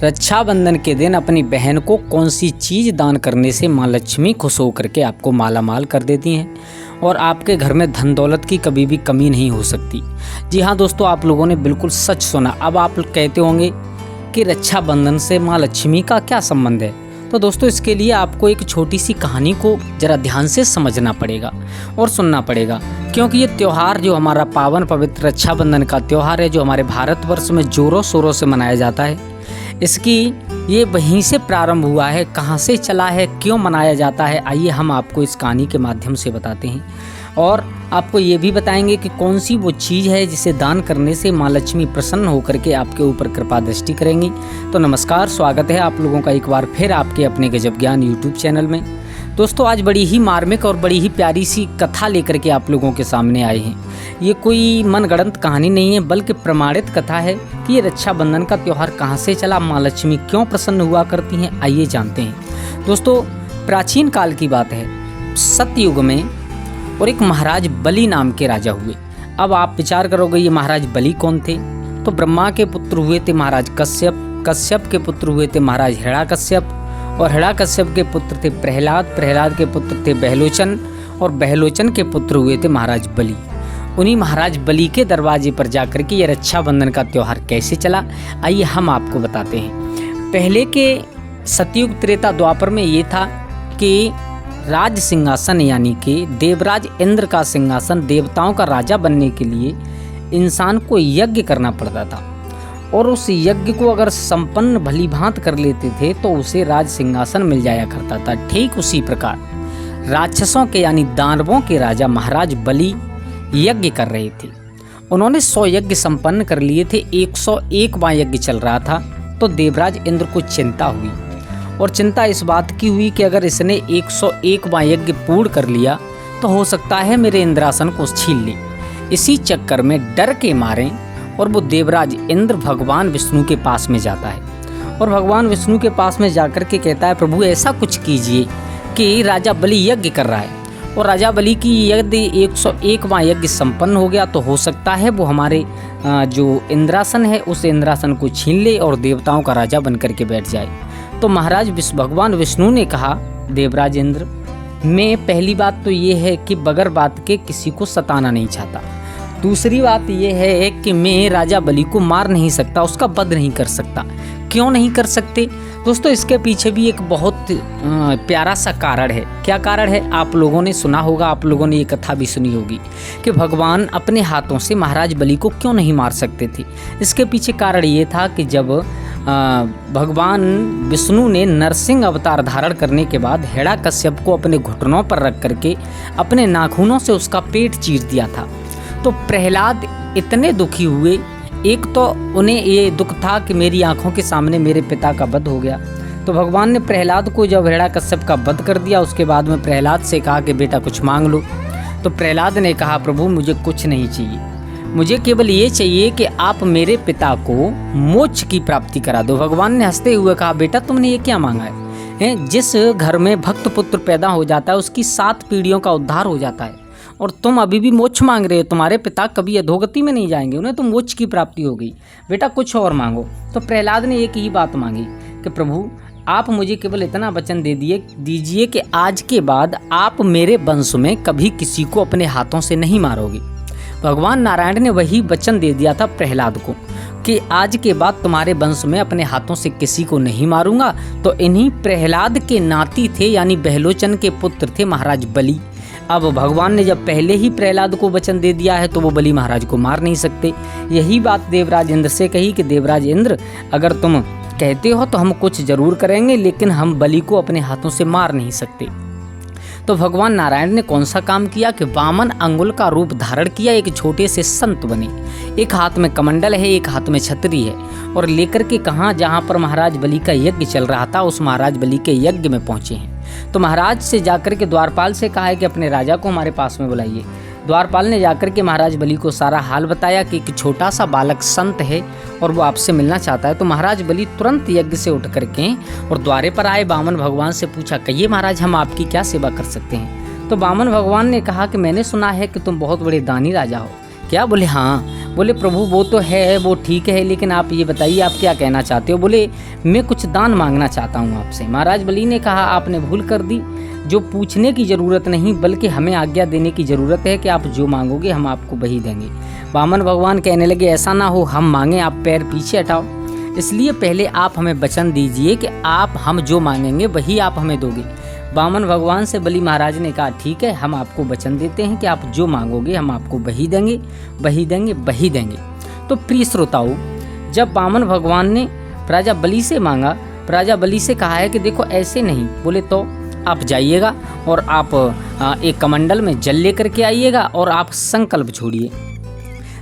रक्षाबंधन के दिन अपनी बहन को कौन सी चीज़ दान करने से माँ लक्ष्मी खुश होकर के आपको माला माल कर देती हैं और आपके घर में धन दौलत की कभी भी कमी नहीं हो सकती। जी हाँ दोस्तों, आप लोगों ने बिल्कुल सच सुना। अब आप कहते होंगे कि रक्षाबंधन से माँ लक्ष्मी का क्या संबंध है। तो दोस्तों, इसके लिए आपको एक छोटी सी कहानी को ज़रा ध्यान से समझना पड़ेगा और सुनना पड़ेगा, क्योंकि ये त्यौहार जो हमारा पावन पवित्र रक्षाबंधन का त्यौहार है, जो हमारे भारतवर्ष में ज़ोरों शोरों से मनाया जाता है, इसकी ये वहीं से प्रारंभ हुआ है। कहाँ से चला है, क्यों मनाया जाता है, आइए हम आपको इस कहानी के माध्यम से बताते हैं और आपको ये भी बताएंगे कि कौन सी वो चीज़ है जिसे दान करने से माँ लक्ष्मी प्रसन्न होकर के आपके ऊपर कृपा दृष्टि करेंगी। तो नमस्कार, स्वागत है आप लोगों का एक बार फिर आपके अपने गजब ज्ञान यूट्यूब चैनल में। दोस्तों, आज बड़ी ही मार्मिक और बड़ी ही प्यारी सी कथा लेकर के आप लोगों के सामने आए हैं। ये कोई मनगढ़ंत कहानी नहीं है, बल्कि प्रमाणित कथा है कि ये रक्षाबंधन का त्यौहार कहाँ से चला, माँ लक्ष्मी क्यों प्रसन्न हुआ करती हैं, आइए जानते हैं। दोस्तों, प्राचीन काल की बात है, सतयुग में और एक महाराज बलि नाम के राजा हुए। अब आप विचार करोगे ये महाराज बलि कौन थे। तो ब्रह्मा के पुत्र हुए थे महाराज कश्यप, कश्यप के पुत्र हुए थे महाराज हिरण्यकश्यप, और हिरण्यकश्यप के पुत्र थे प्रहलाद, प्रहलाद के पुत्र थे बहलोचन, और बहलोचन के पुत्र हुए थे महाराज बलि। उन्हीं महाराज बलि के दरवाजे पर जाकर के ये रक्षाबंधन का त्यौहार कैसे चला, आइए हम आपको बताते हैं। पहले के सतयुग त्रेता द्वापर में ये था कि राज सिंहासन यानी कि देवराज इंद्र का सिंहासन, देवताओं का राजा बनने के लिए इंसान को यज्ञ करना पड़ता था, और उस यज्ञ को अगर संपन्न भली भांत कर लेते थे तो उसे राज सिंहासन मिल जाया करता था। ठीक उसी प्रकार राक्षसों के यानी दानवों के राजा महाराज बलि यज्ञ कर रहे थे। उन्होंने 100 यज्ञ संपन्न कर लिए थे। 101वां यज्ञ चल रहा था तो देवराज इंद्र को चिंता हुई, और चिंता इस बात की हुई कि अगर इसने 101वां यज्ञ पूर्ण कर लिया तो हो सकता है मेरे इंद्रासन को छीन ले। इसी चक्कर में डर के मारे और वो देवराज इंद्र भगवान विष्णु के पास में जाता है, और भगवान विष्णु के पास में जाकर के कहता है, प्रभु ऐसा कुछ कीजिए कि राजा बलि यज्ञ कर रहा है, और राजा बलि की यदि 101वां यज्ञ संपन्न हो गया तो हो सकता है वो हमारे जो इंद्रासन है उस इंद्रासन को छीन ले और देवताओं का राजा बन करके बैठ जाए। तो महाराज भगवान विष्णु ने कहा, देवराज इंद्र, मैं पहली बात तो ये है कि बगैर बात के किसी को सताना नहीं चाहता। दूसरी बात ये है कि मैं राजा बलि को मार नहीं सकता, उसका वध नहीं कर सकता। क्यों नहीं कर सकते दोस्तों, इसके पीछे भी एक बहुत प्यारा सा कारण है। क्या कारण है, आप लोगों ने सुना होगा, आप लोगों ने ये कथा भी सुनी होगी कि भगवान अपने हाथों से महाराज बलि को क्यों नहीं मार सकते थे। इसके पीछे कारण ये था कि जब भगवान विष्णु ने नरसिंह अवतार धारण करने के बाद हिरण्यकश्यप को अपने घुटनों पर रख करके अपने नाखूनों से उसका पेट चीर दिया था, तो प्रहलाद इतने दुखी हुए। एक तो उन्हें ये दुख था कि मेरी आंखों के सामने मेरे पिता का वध हो गया। तो भगवान ने प्रहलाद को जब हिरण्यकश्यप का वध कर दिया, उसके बाद में प्रहलाद से कहा कि बेटा कुछ मांग लो। तो प्रहलाद ने कहा, प्रभु मुझे कुछ नहीं चाहिए, मुझे केवल ये चाहिए कि आप मेरे पिता को मोक्ष की प्राप्ति करा दो। भगवान ने हंसते हुए कहा, बेटा तुमने ये क्या मांगा है? जिस घर में भक्त पुत्र पैदा हो जाता है उसकी 7 पीढ़ियों का उद्धार हो जाता है, और तुम अभी भी मोक्ष मांग रहे हो। तुम्हारे पिता कभी अधोगति में नहीं जाएंगे, उन्हें तो मोक्ष की प्राप्ति हो गई, बेटा कुछ और मांगो। तो प्रहलाद ने एक ही बात मांगी कि प्रभु आप मुझे केवल इतना वचन दीजिए कि आज के बाद आप मेरे वंश में कभी किसी को अपने हाथों से नहीं मारोगे। भगवान नारायण ने वही वचन दे दिया था प्रहलाद को कि आज के बाद तुम्हारे वंश में अपने हाथों से किसी को नहीं मारूंगा। तो इन्हीं प्रहलाद के नाती थे, यानी बहलोचन के पुत्र थे महाराज बलि। अब भगवान ने जब पहले ही प्रहलाद को वचन दे दिया है तो वो बलि महाराज को मार नहीं सकते। यही बात देवराज इंद्र से कही कि देवराज इंद्र, अगर तुम कहते हो तो हम कुछ जरूर करेंगे, लेकिन हम बलि को अपने हाथों से मार नहीं सकते। तो भगवान नारायण ने कौन सा काम किया कि वामन अंगुल का रूप धारण किया, एक छोटे से संत बने। एक हाथ में कमंडल है, एक हाथ में छतरी है, और लेकर के कहाँ जहाँ पर महाराज बलि का यज्ञ चल रहा था उस महाराज बलि के यज्ञ में पहुँचे हैं। तो महाराज से जाकर के द्वारपाल से कहा है कि अपने राजा को हमारे पास में बुलाइए। द्वारपाल ने जाकर के महाराज बलि को सारा हाल बताया कि एक छोटा सा बालक संत है और वो आपसे मिलना चाहता है। तो महाराज बलि तुरंत यज्ञ से उठ करके और द्वारे पर आए, वामन भगवान से पूछा, कहिए महाराज हम आपकी क्या सेवा कर सकते हैं। तो वामन भगवान ने कहा कि मैंने सुना है कि तुम बहुत बड़े दानी राजा हो, क्या? बोले हाँ। बोले प्रभु वो तो है, वो ठीक है, लेकिन आप ये बताइए आप क्या कहना चाहते हो? बोले मैं कुछ दान मांगना चाहता हूँ आपसे। महाराज बलि ने कहा आपने भूल कर दी, जो पूछने की ज़रूरत नहीं बल्कि हमें आज्ञा देने की ज़रूरत है कि आप जो मांगोगे हम आपको वही देंगे। वामन भगवान कहने लगे ऐसा ना हो हम मांगें, आप पैर पीछे हटाओ, इसलिए पहले आप हमें वचन दीजिए कि आप हम जो मांगेंगे वही आप हमें दोगे। वामन भगवान से बलि महाराज ने कहा ठीक है, हम आपको वचन देते हैं कि आप जो मांगोगे हम आपको वही देंगे, वही देंगे, वही देंगे। तो प्रिय श्रोताओं, जब वामन भगवान ने राजा बलि से मांगा, राजा बलि से कहा है कि देखो ऐसे नहीं। बोले तो आप जाइएगा और आप एक कमंडल में जल लेकर के आइएगा और आप संकल्प छोड़िए।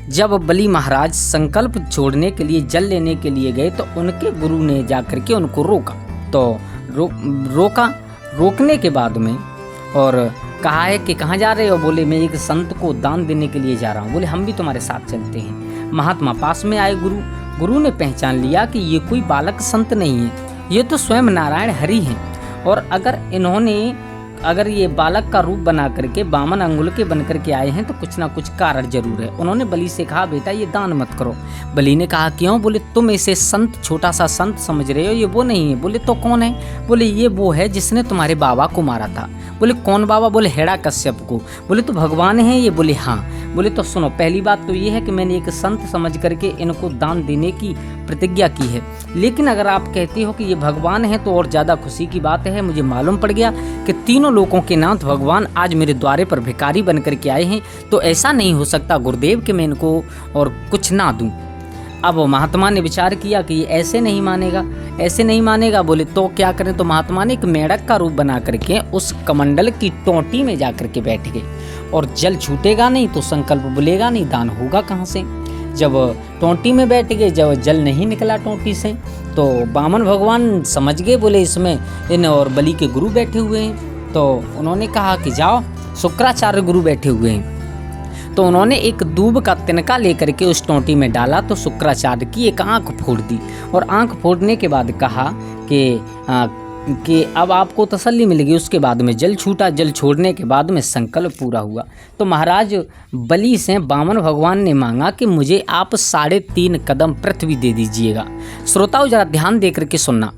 जब बलि महाराज संकल्प छोड़ने के लिए जल लेने के लिए गए तो उनके गुरु ने जाकर के उनको रोका। तो रोकने के बाद में और कहा है कि कहाँ जा रहे हो? बोले मैं एक संत को दान देने के लिए जा रहा हूँ। बोले हम भी तुम्हारे साथ चलते हैं। महात्मा पास में आए। गुरु ने पहचान लिया कि ये कोई बालक संत नहीं है, ये तो स्वयं नारायण हरि हैं। और अगर ये बालक का रूप बना करके वामन अंगुल के बन करके आए हैं तो कुछ ना कुछ कारण जरूर है। उन्होंने बलि से कहा बेटा ये दान मत करो। बलि ने कहा क्यों? बोले तुम इसे संत, छोटा सा संत समझ रहे हो, ये वो नहीं है। बोले तो कौन है? बोले ये वो है जिसने तुम्हारे बाबा को मारा था। बोले कौन बाबा? बोले हिरण्यकश्यप को। बोले तो भगवान है ये? बोले हाँ। बोले तो सुनो, पहली बात तो ये है कि मैंने एक संत समझ करके इनको दान देने की प्रतिज्ञा की है, लेकिन अगर आप कहते हो कि ये भगवान है तो और ज़्यादा खुशी की बात है। मुझे मालूम पड़ गया कि तीनों लोगों के नाथ भगवान आज मेरे द्वारे पर भिखारी बन करके आए हैं, तो ऐसा नहीं हो सकता गुरुदेव कि मैं इनको और कुछ ना दूं। अब महात्मा ने विचार किया कि ये ऐसे नहीं मानेगा। बोले तो क्या करें? तो महात्मा ने एक मेढक का रूप बना करके उस कमंडल की टोंटी में जा करके बैठ गए और जल छूटेगा नहीं तो संकल्प बोलेगा नहीं, दान होगा कहाँ से? जब टोंटी में बैठ गए, जब जल नहीं निकला टोंटी से तो वामन भगवान समझ गए। बोले इसमें इन और बलि के गुरु बैठे हुए हैं। तो उन्होंने कहा कि जाओ, शुक्राचार्य गुरु बैठे हुए हैं। तो उन्होंने एक दूब का तिनका लेकर के उस टोंटी में डाला तो शुक्राचार्य की एक आंख फोड़ दी और आंख फोड़ने के बाद कहा कि अब आपको तसल्ली मिल गई। उसके बाद में जल छूटा, जल छोड़ने के बाद में संकल्प पूरा हुआ। तो महाराज बलि से वामन भगवान ने मांगा कि मुझे आप 3.5 कदम पृथ्वी दे दीजिएगा। श्रोताओं जरा ध्यान दे करके सुनना,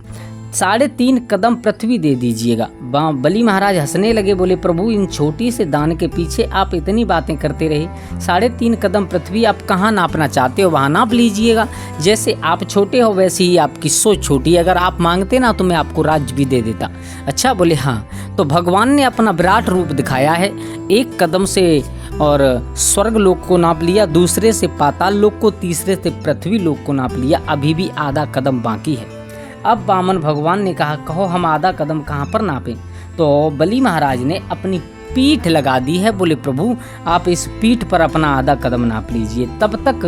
3.5 कदम पृथ्वी दे दीजिएगा। बलि महाराज हंसने लगे। बोले प्रभु इन छोटी से दान के पीछे आप इतनी बातें करते रहे, 3.5 कदम पृथ्वी आप कहाँ नापना चाहते हो वहाँ नाप लीजिएगा। जैसे आप छोटे हो वैसे ही आपकी सोच छोटी है, अगर आप मांगते ना तो मैं आपको राज्य भी दे देता। अच्छा? बोले हाँ। तो भगवान ने अपना विराट रूप दिखाया है। एक कदम से और स्वर्ग लोक को नाप लिया, दूसरे से पाताल लोक को, तीसरे से पृथ्वी लोक को नाप लिया। अभी भी आधा कदम बाकी है। अब वामन भगवान ने कहा कहो हम आधा कदम कहाँ पर नापें? तो बलि महाराज ने अपनी पीठ लगा दी है। बोले प्रभु आप इस पीठ पर अपना आधा कदम नाप लीजिए। तब तक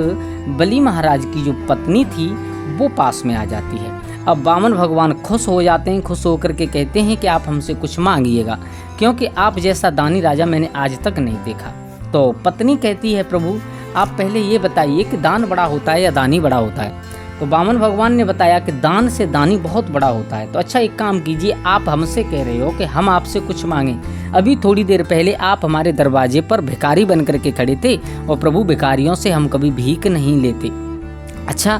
बलि महाराज की जो पत्नी थी वो पास में आ जाती है। अब वामन भगवान खुश हो जाते हैं, खुश होकर के कहते हैं कि आप हमसे कुछ मांगिएगा, क्योंकि आप जैसा दानी राजा मैंने आज तक नहीं देखा। तो पत्नी कहती है प्रभु आप पहले ये बताइए कि दान बड़ा होता है या दानी बड़ा होता है? तो वामन भगवान ने बताया कि दान से दानी बहुत बड़ा होता है। तो अच्छा एक काम कीजिए, आप हमसे कह रहे हो कि हम आपसे कुछ मांगें, अभी थोड़ी देर पहले आप हमारे दरवाजे पर भिखारी बन करके खड़े थे और प्रभु भिखारियों से हम कभी भीख नहीं लेते। अच्छा।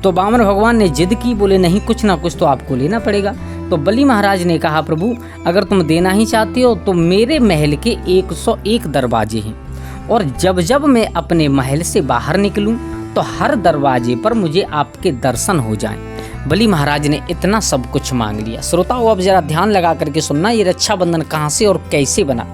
तो वामन भगवान ने जिद की। बोले नहीं कुछ ना कुछ तो आपको लेना पड़ेगा। तो बलि महाराज ने कहा प्रभु अगर तुम देना ही चाहते हो तो मेरे महल के 101 दरवाजे हैं और जब जब मैं अपने महल से बाहर निकलूं तो हर दरवाजे पर मुझे आपके दर्शन हो जाएं। बलि महाराज ने इतना सब कुछ मांग लिया। श्रोताओं अब जरा ध्यान लगा करके सुनना, ये रक्षाबंधन कहाँ से और कैसे बना,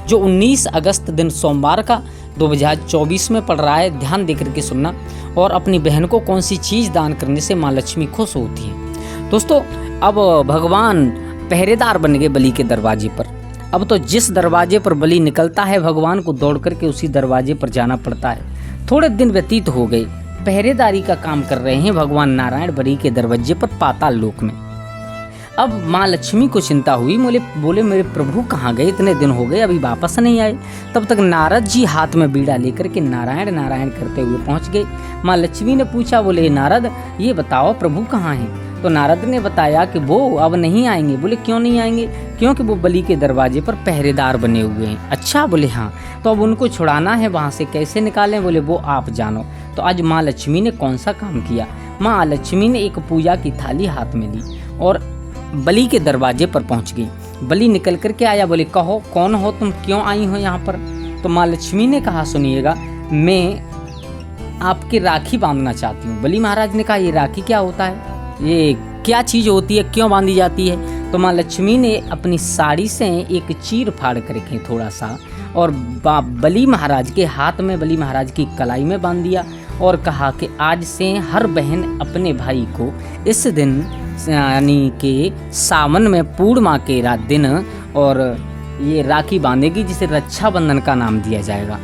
जो 19 अगस्त दिन सोमवार का 2024 में पड़ रहा है। ध्यान दे करके सुनना और अपनी बहन को कौन सी चीज़ दान करने से माँ लक्ष्मी खुश होती है। दोस्तों अब भगवान पहरेदार बन गए बलि के दरवाजे पर। अब तो जिस दरवाजे पर बलि निकलता है भगवान को दौड़ करके उसी दरवाजे पर जाना पड़ता है। थोड़े दिन व्यतीत हो गए, पहरेदारी का काम कर रहे हैं भगवान नारायण बलि के दरवाजे पर पाताल लोक में। अब माँ लक्ष्मी को चिंता हुई। बोले मेरे प्रभु कहाँ गए, इतने दिन हो गए अभी वापस नहीं आए। तब तक नारद जी हाथ में बीड़ा लेकर के नारायण नारायण करते हुए पहुँच गए। माँ लक्ष्मी ने पूछा, बोले नारद ये बताओ प्रभु कहाँ हैं? तो नारद ने बताया कि वो अब नहीं आएंगे। बोले क्यों नहीं आएंगे? क्योंकि वो बलि के दरवाजे पर पहरेदार बने हुए हैं। अच्छा, बोले हाँ, तो अब उनको छुड़ाना है, वहाँ से कैसे निकालें? बोले वो आप जानो। तो आज माँ लक्ष्मी ने कौन सा काम किया? माँ लक्ष्मी ने एक पूजा की थाली हाथ में ली और बलि के दरवाजे पर पहुँच गई। बलि निकल कर के आया। बोले कहो कौन हो तुम, क्यों आई हो यहाँ पर? तो माँ लक्ष्मी ने कहा सुनिएगा, मैं आपकी राखी बांधना चाहती हूँ। बलि महाराज ने कहा ये राखी क्या होता है, ये क्या चीज़ होती है, क्यों बांधी जाती है? तो माँ लक्ष्मी ने अपनी साड़ी से एक चीर फाड़ कर रखी थोड़ा सा और बलि महाराज के हाथ में, बलि महाराज की कलाई में बांध दिया और कहा कि आज से हर बहन अपने भाई को इस दिन यानी कि सावन में पूर्णिमा के रात दिन और ये राखी बांधेगी, जिसे रक्षाबंधन का नाम दिया जाएगा।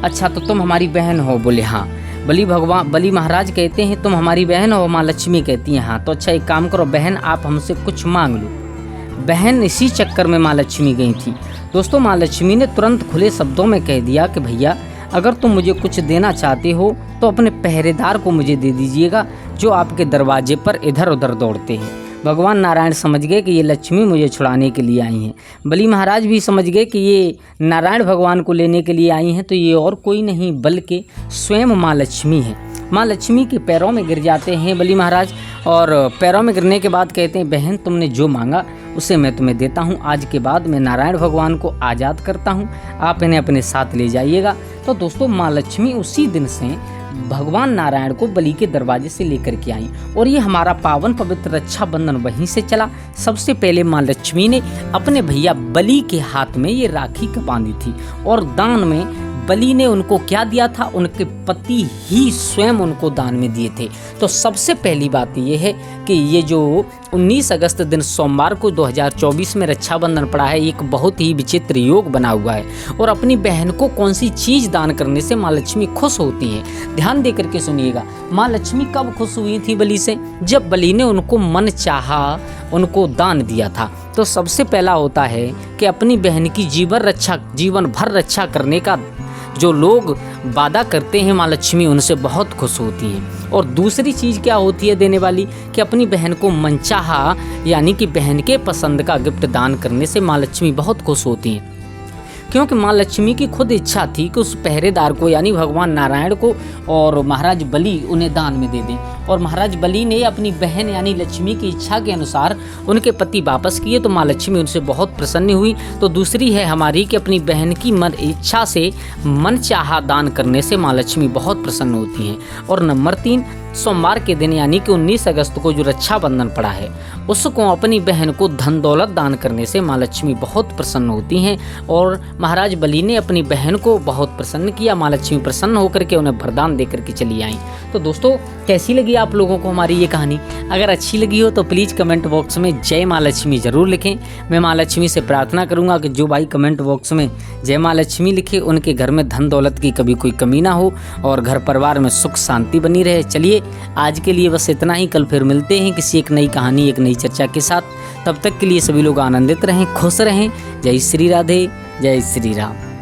अच्छा, तो तुम हमारी बहन हो? बोले हाँ। बलि महाराज कहते हैं तुम हमारी बहन हो? माँ लक्ष्मी कहती हैं हाँ। तो अच्छा एक काम करो बहन, आप हमसे कुछ मांग लो। बहन इसी चक्कर में माँ लक्ष्मी गई थी। दोस्तों, माँ लक्ष्मी ने तुरंत खुले शब्दों में कह दिया कि भैया अगर तुम मुझे कुछ देना चाहते हो तो अपने पहरेदार को मुझे दे दीजिएगा, जो आपके दरवाजे पर इधर उधर दौड़ते हैं। भगवान नारायण समझ गए कि ये लक्ष्मी मुझे छुड़ाने के लिए आई हैं। बलि महाराज भी समझ गए कि ये नारायण भगवान को लेने के लिए आई हैं, तो ये और कोई नहीं बल्कि स्वयं माँ लक्ष्मी है। माँ लक्ष्मी के पैरों में गिर जाते हैं बलि महाराज और पैरों में गिरने के बाद कहते हैं बहन तुमने जो मांगा उसे मैं तुम्हें देता हूँ। आज के बाद मैं नारायण भगवान को आज़ाद करता हूँ, आप इन्हें अपने साथ ले जाइएगा। तो दोस्तों, माँ लक्ष्मी उसी दिन से भगवान नारायण को बलि के दरवाजे से लेकर के आई और ये हमारा पावन पवित्र रक्षाबंधन वहीं से चला। सबसे पहले माँ लक्ष्मी ने अपने भैया बलि के हाथ में ये राखी बांधी थी और दान में बलि ने उनको क्या दिया था, उनके पति ही स्वयं उनको दान में दिए थे। तो सबसे पहली बात ये है कि ये जो 19 अगस्त दिन सोमवार को 2024 में रक्षाबंधन पड़ा है, एक बहुत ही विचित्र योग बना हुआ है और अपनी बहन को कौन सी चीज़ दान करने से माँ लक्ष्मी खुश होती हैं, ध्यान दे करके सुनिएगा। माँ लक्ष्मी कब खुश हुई थी बलि से? जब बलि ने उनको मन चाहा उनको दान दिया था। तो सबसे पहला होता है कि अपनी बहन की जीवन भर रक्षा करने का जो लोग वादा करते हैं, माँ लक्ष्मी उनसे बहुत खुश होती हैं। और दूसरी चीज़ क्या होती है देने वाली, कि अपनी बहन को मनचाहा यानी कि बहन के पसंद का गिफ्ट दान करने से माँ लक्ष्मी बहुत खुश होती हैं, क्योंकि माँ लक्ष्मी की खुद इच्छा थी कि उस पहरेदार को यानी भगवान नारायण को और महाराज बलि उन्हें दान में दे दें। और महाराज बलि ने अपनी बहन यानी लक्ष्मी की इच्छा के अनुसार उनके पति वापस किए, तो माँ लक्ष्मी उनसे बहुत प्रसन्न हुई। तो दूसरी है हमारी कि अपनी बहन की इच्छा से मन चाहा दान करने से माँ लक्ष्मी बहुत प्रसन्न होती हैं। और नंबर 3, सोमवार के दिन यानी कि 19 अगस्त को जो रक्षाबंधन पड़ा है, उसको अपनी बहन को धन दौलत दान करने से माँ लक्ष्मी बहुत प्रसन्न होती हैं। और महाराज बलि ने अपनी बहन को बहुत प्रसन्न किया, माँ लक्ष्मी प्रसन्न होकर के उन्हें वरदान देकर के चली आई। तो दोस्तों, कैसी लगी आप लोगों को हमारी ये कहानी? अगर अच्छी लगी हो तो प्लीज़ कमेंट बॉक्स में जय माँ लक्ष्मी ज़रूर लिखें। मैं माँ लक्ष्मी से प्रार्थना करूँगा कि जो भाई कमेंट बॉक्स में जय माँ लक्ष्मी लिखे, उनके घर में धन दौलत की कभी कोई कमी ना हो और घर परिवार में सुख शांति बनी रहे। चलिए आज के लिए बस इतना ही, कल फिर मिलते हैं किसी एक नई कहानी, एक नई चर्चा के साथ। तब तक के लिए सभी लोग आनंदित रहें, खुश रहें। जय श्री राधे, जय श्री राम।